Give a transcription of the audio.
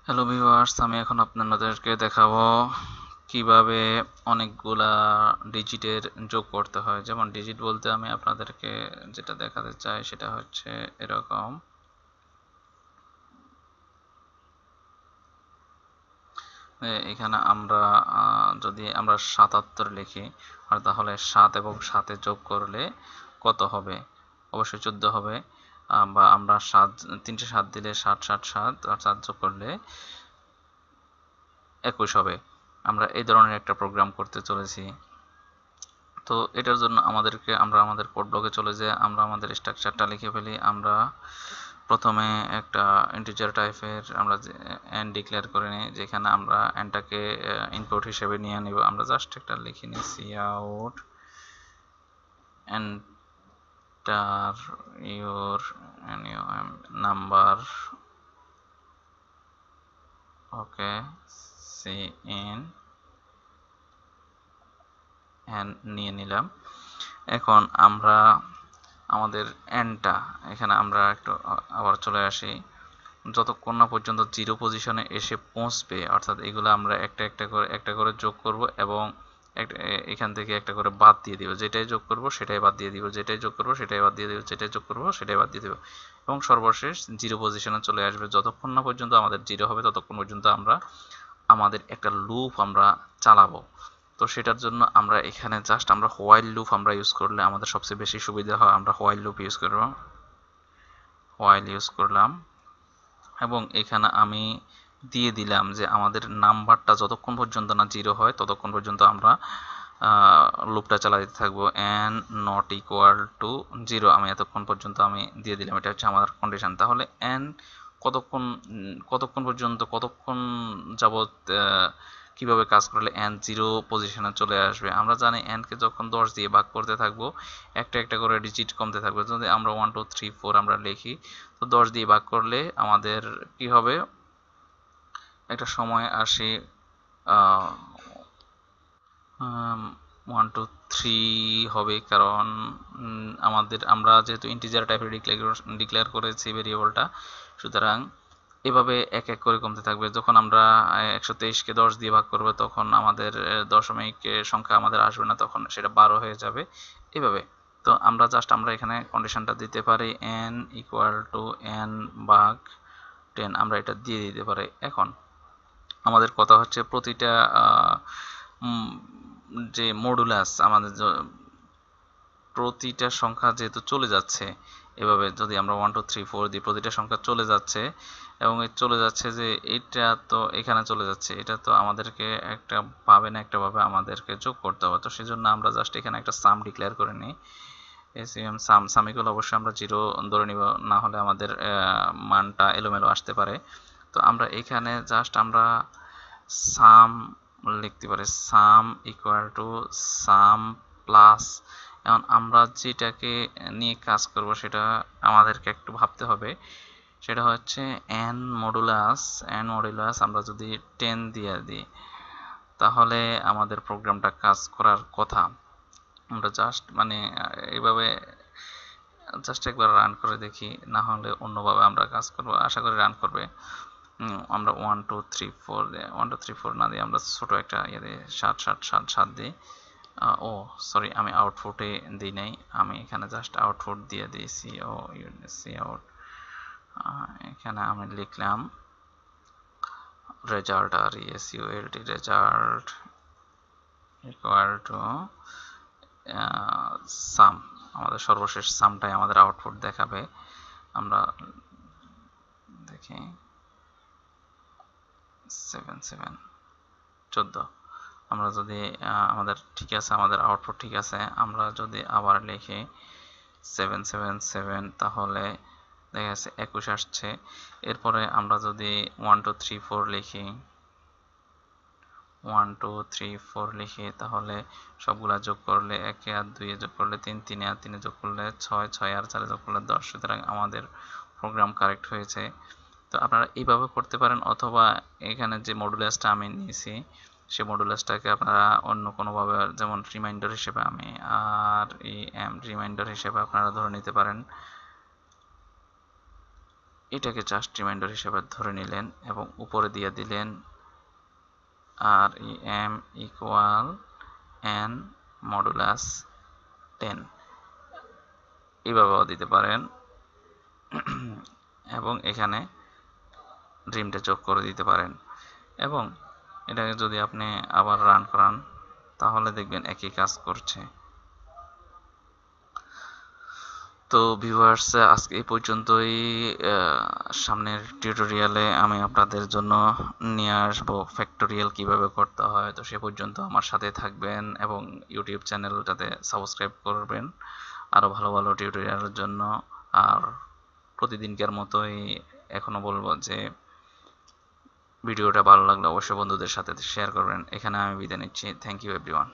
Hello viewers, আমি এখন আপনাদেরকে দেখাবো কিভাবে অনেকগুলা ডিজিটের যোগ করতে হয়। যেমন ডিজিট বলতে আমি আপনাদেরকে যেটা দেখাতে চাই সেটা হচ্ছে এরকম। এখানে আমরা যদি আমরা ৭৭ লিখি আর তাহলে ৭ এবং ৭-এ যোগ করলে কত হবে? অবশ্যই ১৪ হবে। বা আমরা ৩টে ৭ দিলে ৭ ৭ ৭ আর ৭ যোগ করলে ২১ হবে। আমরা এই ধরনের একটা প্রোগ্রাম করতে চলেছি। তো এটার জন্য আমরা আমাদের কোড ব্লকে চলে যাই, আমরা আমাদের স্ট্রাকচারটা লিখে ফেলি। আমরা প্রথমে একটা ইন্টিজার টাইপের আমরা এন ডিক্লেয়ার করে নিই, যেখানে আমরা এনটাকে ইনপুট হিসেবে নিয়ে নিব। আমরা জাস্ট একটা লিখে নিই কাউট এন্টার ইউর নাম্বার, ওকে, সি ইন এন্ড নিয়ে নিলাম। এখন আমরা আমাদের এনটা এখানে আমরা একটু আবার চলে আসি। যতক্ষণ না পর্যন্ত 0 পজিশনে এসে পৌঁছবে, অর্থাৎ এগুলো আমরা একটা করে যোগ করব এবং এখান থেকে একটা করে বাদ দিয়ে দিব। যেটাই যোগ করব সেটাই বাদ দিয়ে দিব, যেটাই যোগ করব সেটাই বাদ দিয়ে দিব, যেটাই যোগ করব সেটাই বাদ দিয়ে দিব, এবং সর্বশেষ 0 পজিশনে চলে আসবে। যতক্ষণ না পর্যন্ত আমাদের 0 হবে ততক্ষণ পর্যন্ত আমরা আমাদের একটা লুপ আমরা চালাবো। তো সেটার জন্য আমরা এখানে জাস্ট আমরা হোয়াইল লুপ আমরা ইউজ করলে আমাদের সবচেয়ে বেশি সুবিধা হয়। আমরা হোয়াইল লুপ ইউজ করব, হোয়াইল ইউজ করলাম এবং এখানে আমি দিয়ে দিলাম যে আমাদের নাম্বারটা যতক্ষণ পর্যন্ত না 0 হয় ততক্ষণ পর্যন্ত আমরা লুপটা চালাতে থাকবো। n নট ইকুয়াল টু 0 আমি এতক্ষণ পর্যন্ত আমি দিয়ে দিলাম, এটা হচ্ছে আমার কন্ডিশন। তাহলে n কতক্ষণ পর্যন্ত, কতক্ষণ যাবত কিভাবে কাজ করলে n 0 পজিশনে চলে আসবে? আমরা জানি n কে যখন 10 দিয়ে ভাগ করতে থাকবো একটা একটা করে ডিজিট কমতে থাকবে। যদি আমরা 1 2 3 4 আমরা লিখি, তো 10 দিয়ে ভাগ করলে আমাদের কি হবে? একটা সময় আসে 1 2 3 হবে, কারণ আমরা যেহেতু ইন্টিজার টাইপের ডিক্লেয়ার করেছি ভেরিয়েবলটা, সুতরাং এভাবে এক এক করে কমতে থাকবে। যখন আমরা 123কে 10 দিয়ে ভাগ করবো তখন আমাদের দশমিক সংখ্যা আমাদের আসবে না, তখন সেটা 12 হয়ে যাবে এভাবে। তো আমরা এখানে কন্ডিশনটা দিতে পারি n ইকুয়াল টু n ভাগ 10, আমরা এটা দিয়ে দিতে পারি। এখন আমাদের কথা হচ্ছে প্রতিটা যে মডুলাস আমাদের প্রতিটা সংখ্যা যেহেতু চলে যাচ্ছে, এভাবে যদি আমরা 1 2 3 4 দিই প্রতিটা সংখ্যা চলে যাচ্ছে, এবং চলে যাচ্ছে যে এটা তো এখানে চলে যাচ্ছে, এটা তো আমাদেরকে একটা পাবে না, একটা ভাবে আমাদেরকে যোগ করতে হবে। তো সেজন্য আমরা জাস্ট এখানে একটা সাম ডিক্লেয়ার করে নিই। এসিএম সাম, সামিকল অবশ্যই আমরা 0 ধরে নিব, না হলে আমাদের মানটা এলোমেলো আসতে পারে। তো আমরা এখানে জাস্ট আমরা সাম লিখতে পারি, সাম ইকুয়াল টু সাম প্লাস। এখন আমরা যেটাকে নিয়ে কাজ করব সেটা আমাদেরকে একটু ভাবতে হবে। সেটা হচ্ছে এন মডুলাস আমরা যদি 10 দিয়ে দিই তাহলে আমাদের প্রোগ্রামটা কাজ করার কথা। আমরা জাস্ট মানে এইভাবে জাস্ট একবার রান করে দেখি, না হলে অন্যভাবে আমরা কাজ করবো, আশা করি রান করবে। আমরা 1 2 3 4 1 2 3 4 না দিয়ে আমরা ছোট একটা ইয়ে দিয়ে 7 7 7 7 দিই। ও সরি, আমি আউটপুটে দিই নাই, আমি এখানে জাস্ট আউটপুট দিয়ে দিয়েছি। সি আউট, এখানে আমি লিখলাম রেজাল্ট, আর S U L T result equal to sum. আমাদের সর্বশেষ সামটাই আমাদের আউটপুট দেখাবে। আমরা দেখি 7 7 14। আমরা যদি আমাদের ঠিক আছে, আমাদের আউটপুট ঠিক আছে, আমরা যদি আবার লিখি 7 7 7 তাহলে দেখা যাচ্ছে 21 আসছে। এরপরে আমরা যদি 1 2 3 4 লিখি 1 2 3 4 লিখি তাহলে সবগুলা যোগ করলে 1 আর 2 যোগ করলে 3, 3 আর 3 যোগ করলে 6, 6 আর 4 যোগ করলে 10। সুতরাং আমাদের প্রোগ্রাম কারেক্ট হয়েছে। তো আপনারা এইভাবে করতে পারেন, অথবা এখানে যে মডুলাসটা আমি নিয়েছি সেই মডুলাসটাকে আপনারা অন্য কোনোভাবে, যেমন রিমাইন্ডার হিসেবে আমি রিমাইন্ডার হিসেবে আপনারা ধরে নিতে পারেন। এটাকে জাস্ট রিমাইন্ডার হিসেবে ধরে নিলেন এবং উপরে দিয়ে দিলেন rem ইকুয়াল n মডুলাস 10, এইভাবেও দিতে পারেন এবং এখানে ড্রিমটা যোগ করে দিতে পারেন। এবং এটাকে যদি আপনি আবার রান করান তাহলে দেখবেন একই কাজ করছে। তো ভিউয়ার্স, আজকে এই পর্যন্তই। সামনের টিউটোরিয়ালে আমি আপনাদের জন্য নিয়ে আসবো ফ্যাক্টোরিয়াল কিভাবে করতে হয়। তো সে পর্যন্ত আমার সাথে থাকবেন এবং ইউটিউব চ্যানেলটাতে সাবস্ক্রাইব করবেন আরও ভালো ভালো টিউটোরিয়ালের জন্য। আর প্রতিদিনকার মতোই এখনো বলবো যে ভিডিওটা ভালো লাগলে অবশ্যই বন্ধুদের সাথে শেয়ার করবেন। এখানে আমি বিদায় নিচ্ছি। Thank you everyone.